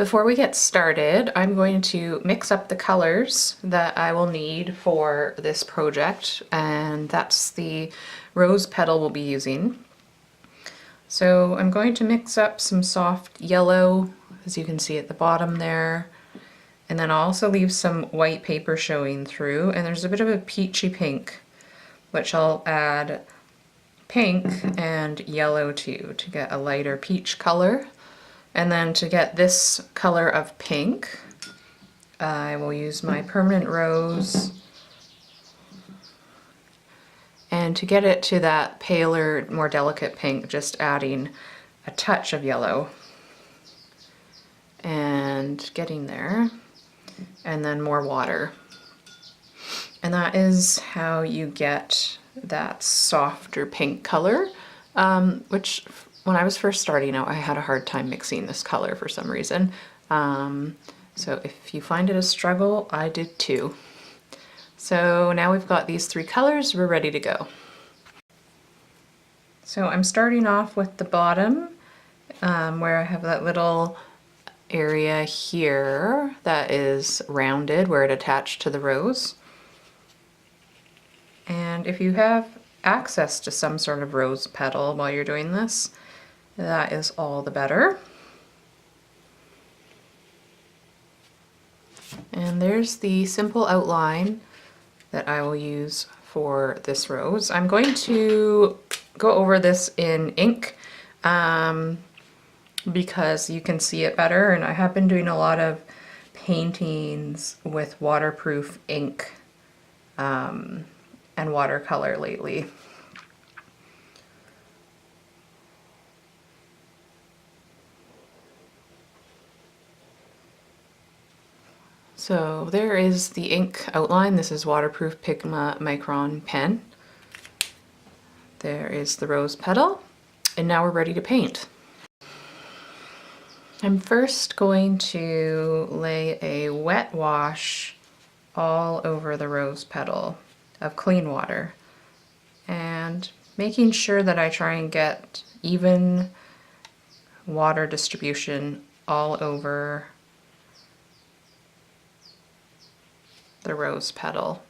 Before we get started, I'm going to mix up the colors that I will need for this project, and that's the rose petal we'll be using. So I'm going to mix up some soft yellow, as you can see at the bottom there, and then I'll also leave some white paper showing through, and there's a bit of a peachy pink, which I'll add pink and yellow to get a lighter peach color. And then to get this color of pink, I will use my permanent rose. And to get it to that paler, more delicate pink, just adding a touch of yellow. And getting there. And then more water. And that is how you get that softer pink color, which when I was first starting out, I had a hard time mixing this color for some reason. So if you find it a struggle, I did too. So now we've got these three colors, we're ready to go. So I'm starting off with the bottom, where I have that little area here that is rounded where it attached to the rose. And if you have access to some sort of rose petal while you're doing this, that is all the better. And there's the simple outline that I will use for this rose. I'm going to go over this in ink because you can see it better, and I have been doing a lot of paintings with waterproof ink and watercolor lately. So there is the ink outline. This is waterproof Pigma Micron pen. There is the rose petal, and now we're ready to paint. I'm first going to lay a wet wash all over the rose petal of clean water, and making sure that I try and get even water distribution all over the rose petal.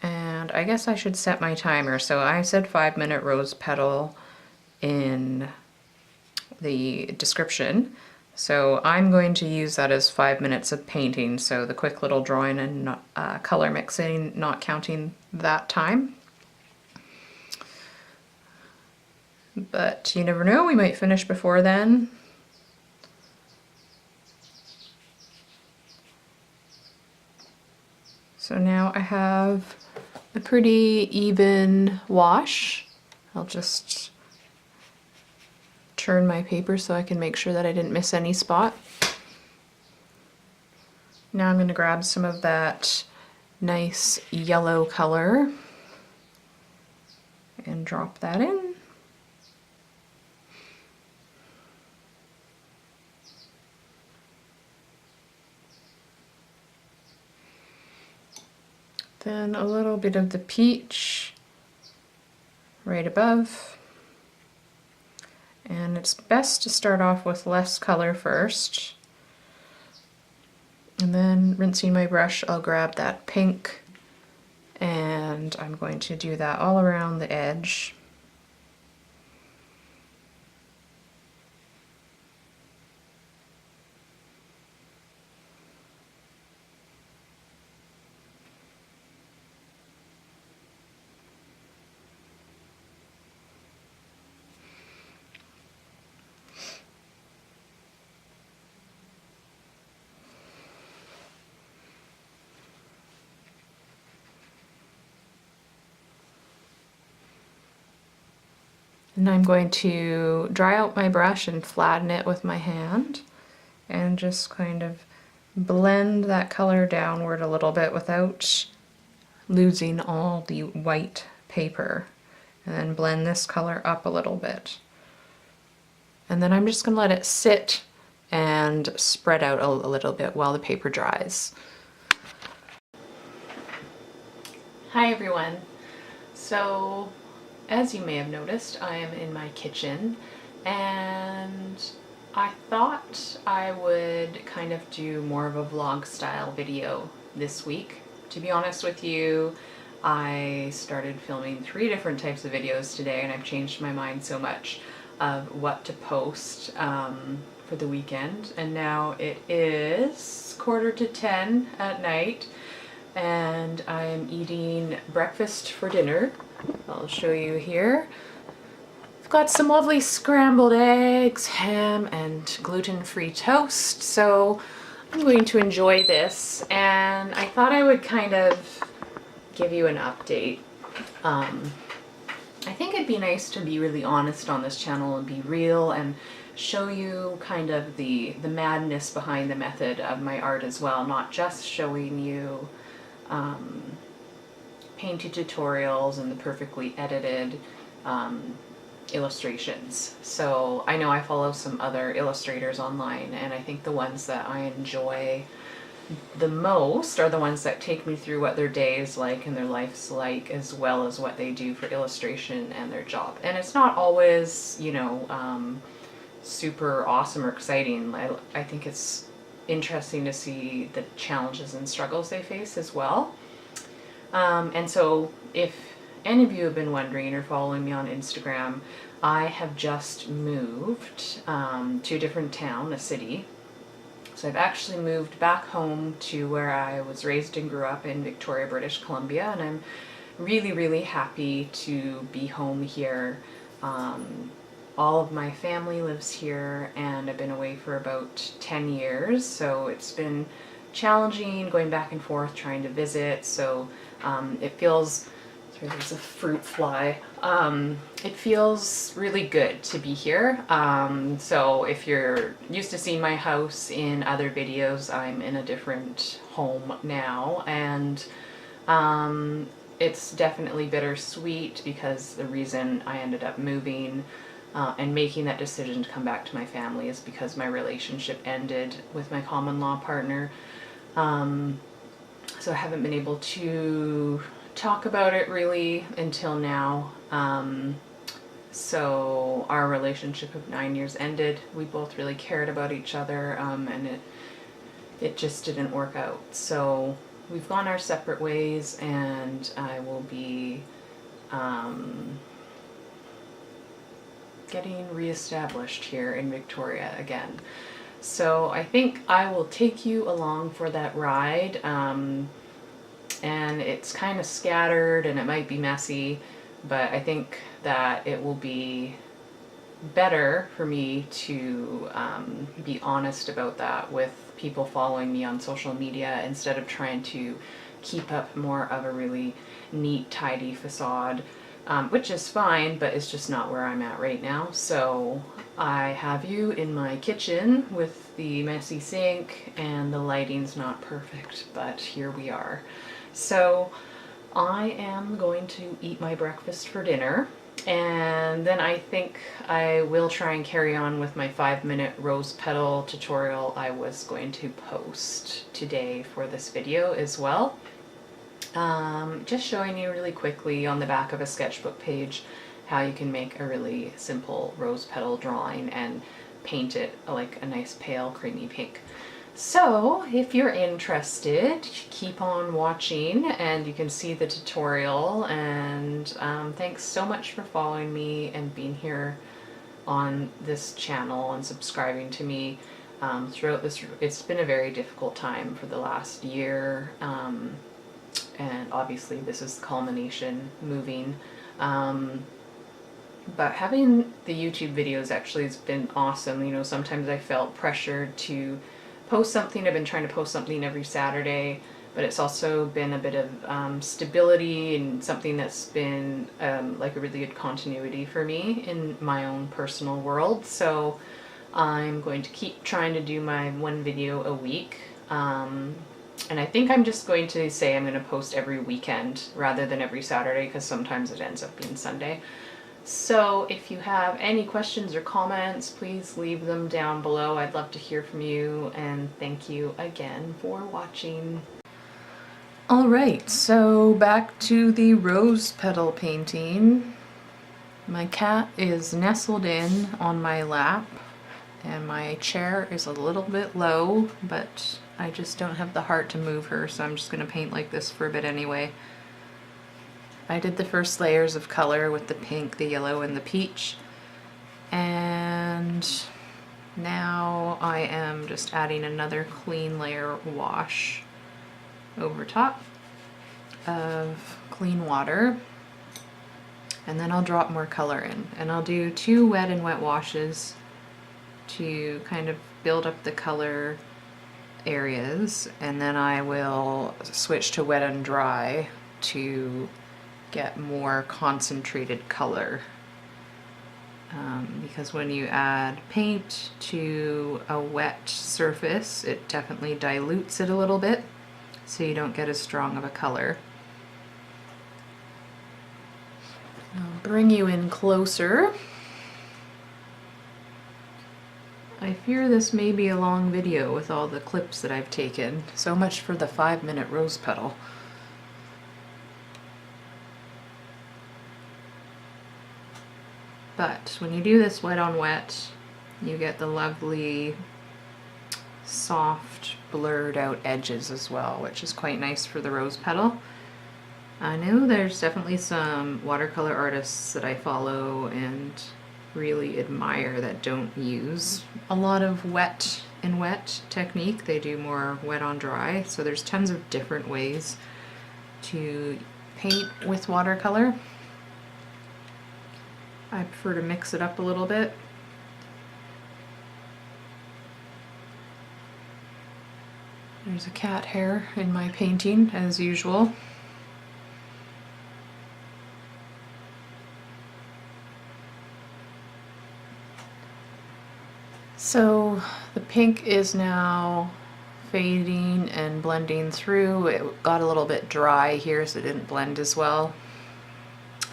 And I guess I should set my timer. So I said 5-minute rose petal in the description. So I'm going to use that as 5 minutes of painting. So the quick little drawing and color mixing, not counting that time. But you never know, we might finish before then. So now I have a pretty even wash. I'll just turn my paper so I can make sure that I didn't miss any spot. Now I'm going to grab some of that nice yellow color and drop that in. Then a little bit of the peach right above. And it's best to start off with less color first. And then rinsing my brush, I'll grab that pink, and I'm going to do that all around the edge. And I'm going to dry out my brush and flatten it with my hand and just kind of blend that color downward a little bit without losing all the white paper. And then blend this color up a little bit. And then I'm just going to let it sit and spread out a little bit while the paper dries. Hi everyone. So as you may have noticed, I am in my kitchen and I thought I would kind of do more of a vlog style video this week. To be honest with you, I started filming 3 different types of videos today, and I've changed my mind so much of what to post for the weekend. And now it is 9:45 at night, and I am eating breakfast for dinner. I'll show you here. I've got some lovely scrambled eggs, ham, and gluten-free toast, so I'm going to enjoy this, and I thought I would kind of give you an update. I think it'd be nice to be really honest on this channel and be real and show you kind of the madness behind the method of my art as well, not just showing you painting tutorials and the perfectly edited illustrations. So I know I follow some other illustrators online, and I think the ones that I enjoy the most are the ones that take me through what their day is like and their life's like, as well as what they do for illustration and their job. And it's not always, you know, super awesome or exciting. I think it's interesting to see the challenges and struggles they face as well. And so if any of you have been wondering or following me on Instagram, I have just moved to a different town, a city. So I've actually moved back home to where I was raised and grew up in Victoria, British Columbia, and I'm really, really happy to be home here. All of my family lives here, and I've been away for about 10 years, so it's been challenging going back and forth trying to visit. So it feels, sorry, there's a fruit fly. It feels really good to be here. So if you're used to seeing my house in other videos, I'm in a different home now, and it's definitely bittersweet because the reason I ended up moving and making that decision to come back to my family is because my relationship ended with my common law partner. So I haven't been able to talk about it really until now. So our relationship of 9 years ended. We both really cared about each other, and it just didn't work out. So we've gone our separate ways, and I will be getting reestablished here in Victoria again. So I think I will take you along for that ride. And it's kind of scattered and it might be messy, but I think that it will be better for me to be honest about that with people following me on social media, instead of trying to keep up more of a really neat, tidy facade, which is fine, but it's just not where I'm at right now. So I have you in my kitchen with the messy sink, and the lighting's not perfect, but here we are. So I am going to eat my breakfast for dinner, and then I think I will try and carry on with my 5-minute rose petal tutorial I was going to post today for this video as well. Just showing you really quickly on the back of a sketchbook page how you can make a really simple rose petal drawing and paint it like a nice pale creamy pink. So if you're interested, keep on watching and you can see the tutorial. And thanks so much for following me and being here on this channel and subscribing to me throughout this. It's been a very difficult time for the last year, and obviously this is the culmination, moving. But having the YouTube videos actually has been awesome. You know, sometimes I felt pressured to post something. I've been trying to post something every Saturday, but it's also been a bit of stability and something that's been like a really good continuity for me in my own personal world. So I'm going to keep trying to do my 1 video a week. And I think I'm just going to say I'm going to post every weekend rather than every Saturday, because sometimes it ends up being Sunday. So if you have any questions or comments, please leave them down below. I'd love to hear from you, and thank you again for watching. Alright, so back to the rose petal painting. My cat is nestled in on my lap, And my chair is a little bit low, but I just don't have the heart to move her, so I'm just gonna paint like this for a bit anyway. I did the first layers of color with the pink, the yellow, and the peach, and now I am just adding another clean layer wash over top of clean water, and then I'll drop more color in, and I'll do 2 wet and wet washes to kind of build up the color areas, and then I will switch to wet and dry to get more concentrated color. Because when you add paint to a wet surface, it definitely dilutes it a little bit, so you don't get as strong of a color. I'll bring you in closer. I fear this may be a long video with all the clips that I've taken. So much for the 5-minute rose petal. But when you do this wet on wet, you get the lovely soft blurred out edges as well, which is quite nice for the rose petal. I know there's definitely some watercolor artists that I follow and really admire that don't use a lot of wet and wet technique. They do more wet on dry. So there's tons of different ways to paint with watercolor. I prefer to mix it up a little bit. There's a cat hair in my painting as usual. So the pink is now fading and blending through. It got a little bit dry here, so it didn't blend as well.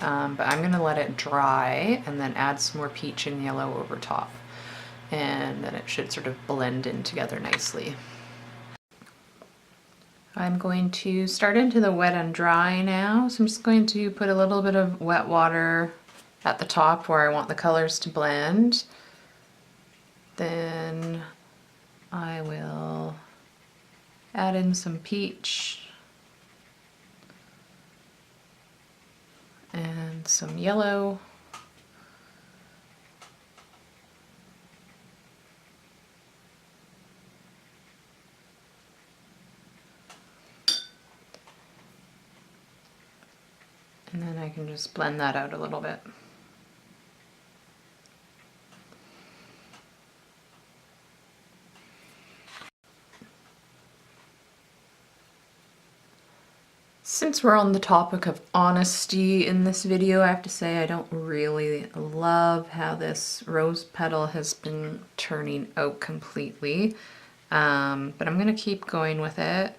But I'm going to let it dry and then add some more peach and yellow over top. And then it should sort of blend in together nicely. I'm going to start into the wet and dry now. So I'm just going to put a little bit of wet water at the top where I want the colors to blend. Then I will add in some peach and some yellow. And then I can just blend that out a little bit. Since we're on the topic of honesty in this video, I have to say I don't really love how this rose petal has been turning out completely. But I'm going to keep going with it.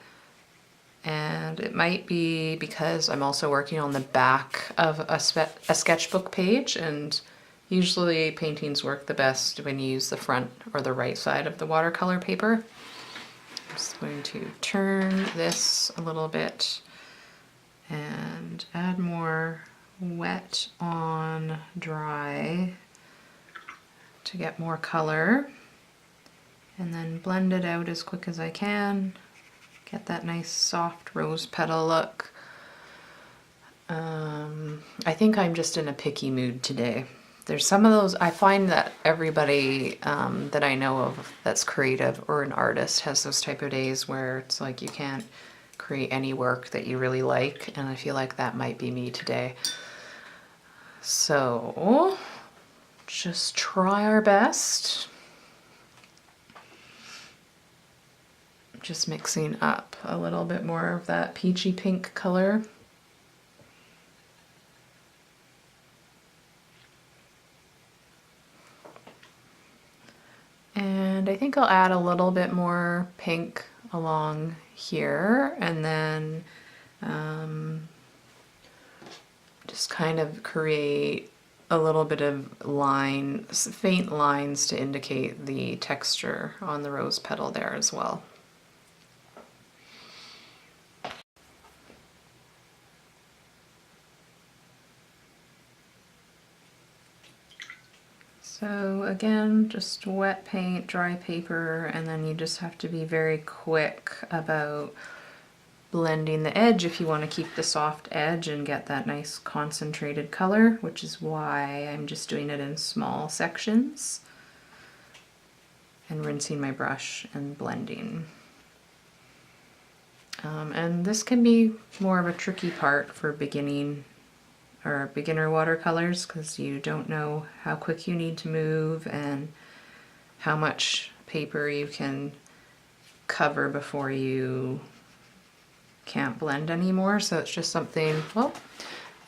And it might be because I'm also working on the back of a sketchbook page, and usually paintings work the best when you use the front or the right side of the watercolor paper. I'm just going to turn this a little bit and add more wet on dry to get more color, and then blend it out as quick as I can. Get that nice soft rose petal look. I think I'm just in a picky mood today. There's some of those, I find that everybody that I know of that's creative or an artist has those type of days where it's like you can't create any work that you really like, and I feel like that might be me today. So just try our best. Just mixing up a little bit more of that peachy pink color. And I think I'll add a little bit more pink along here, and then just kind of create a little bit of lines, faint lines to indicate the texture on the rose petal there as well. So again, just wet paint, dry paper, and then you just have to be very quick about blending the edge if you want to keep the soft edge and get that nice concentrated color, which is why I'm just doing it in small sections and rinsing my brush and blending. And this can be more of a tricky part for beginner watercolors, because you don't know how quick you need to move and how much paper you can cover before you can't blend anymore. So it's just something, well,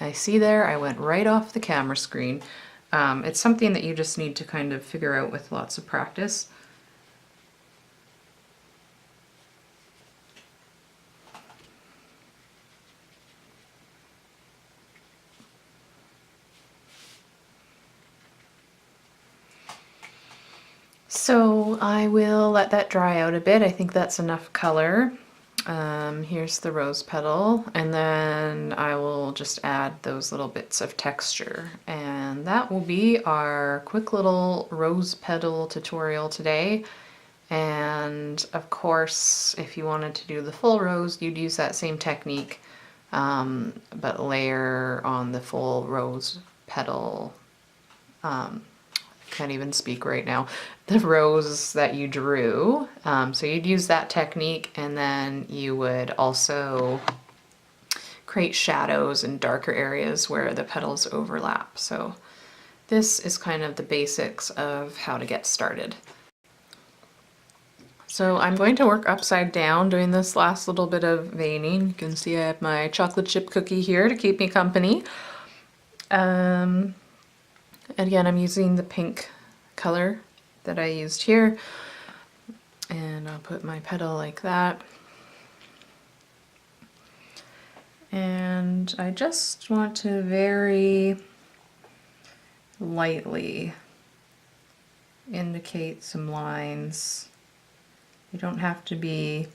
I see there I went right off the camera screen. It's something that you just need to kind of figure out with lots of practice. So I will let that dry out a bit. I think that's enough color. Here's the rose petal, and then I will just add those little bits of texture. And that will be our quick little rose petal tutorial today. And of course, if you wanted to do the full rose, you'd use that same technique, but layer on the full rose petal. Can't even speak right now, the rose that you drew. So you'd use that technique, and then you would also create shadows in darker areas where the petals overlap. So this is kind of the basics of how to get started. So I'm going to work upside down doing this last little bit of veining. You can see I have my chocolate chip cookie here to keep me company. Again, I'm using the pink color that I used here, and I'll put my petal like that. And I just want to very lightly indicate some lines. You don't have to be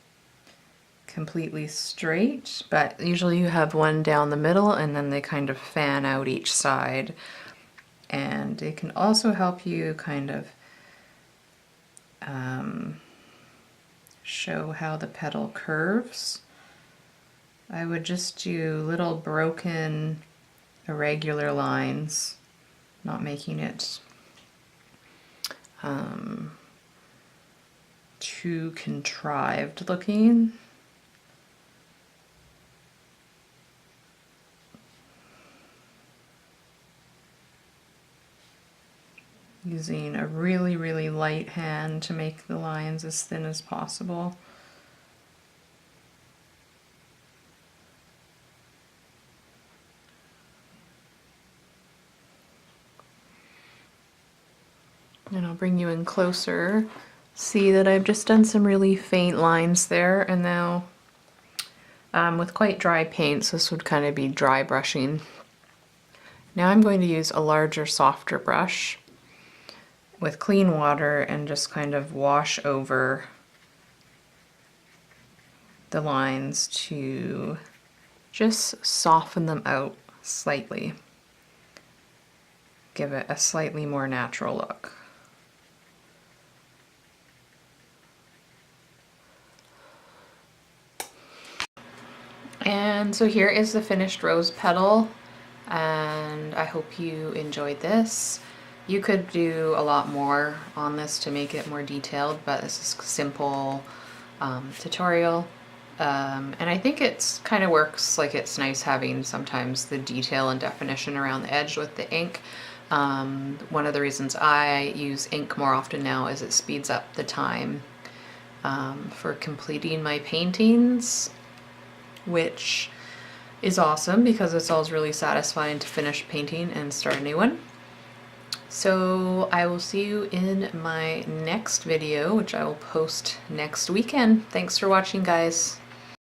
completely straight, but usually you have one down the middle and then they kind of fan out each side. And it can also help you kind of show how the petal curves. I would just do little broken, irregular lines, not making it too contrived looking. Using a really, really light hand to make the lines as thin as possible. And I'll bring you in closer. See that I've just done some really faint lines there, and now with quite dry paints, this would kind of be dry brushing. Now I'm going to use a larger, softer brush with clean water and just kind of wash over the lines to just soften them out slightly. Give it a slightly more natural look. And so here is the finished rose petal, and I hope you enjoyed this. You could do a lot more on this to make it more detailed, but this is a simple tutorial. And I think it's kind of works, like it's nice having sometimes the detail and definition around the edge with the ink. One of the reasons I use ink more often now is it speeds up the time for completing my paintings, which is awesome because it's always really satisfying to finish painting and start a new one. So I will see you in my next video, which I will post next weekend. Thanks for watching, guys.